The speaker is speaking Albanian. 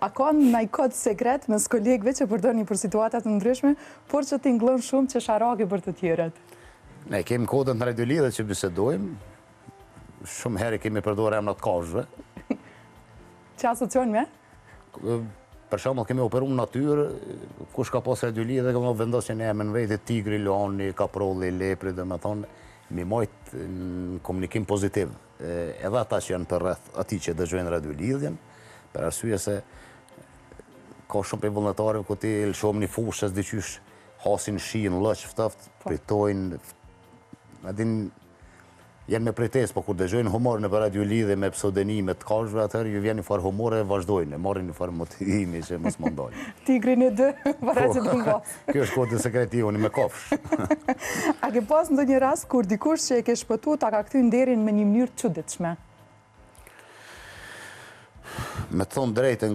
A ka ndaj kod sekret mes kolegëve që përdorni për situatat të ndryshme, por që t'ingllon shumë që sharake për të tjerët? Ne kemi kodën të Radio Lidhe që bisedojmë. Shumë herë kemi përdorur emrat kafshëve. Që asocion me? Për shembull kemi operuar në natyrë, kush ka pas Radio Lidhe kemi vendosur në emrin vetë tigri, leoni, kaprolli, lepri, domethënë mi mojt në komunikim pozitiv. Edhe ata që janë për rreth atij që dëgjojnë Radio Lidhjen, për arsye se ka shumë për vullnetarëve ku ti lëshom një fushës diqysh hasin shiin, lëç ftoft, pritojnë, janë me pretesë, po kur dëgjojnë humor në Radio Lidhje me pseudonime të kafshëve, atëherë ju vjen një farë humore e vazhdojnë, marrin një farë motivimi që mos më ndalë. Tigrin e dë, para që të mbas. Kjo është kodë sekreti jonë me kafshë. A ke pas ndonjë rast kur dikush që e ke shpëtuar ta ka kthyer nderin me një mënyrë të çuditshme? Me të thonë drejtën,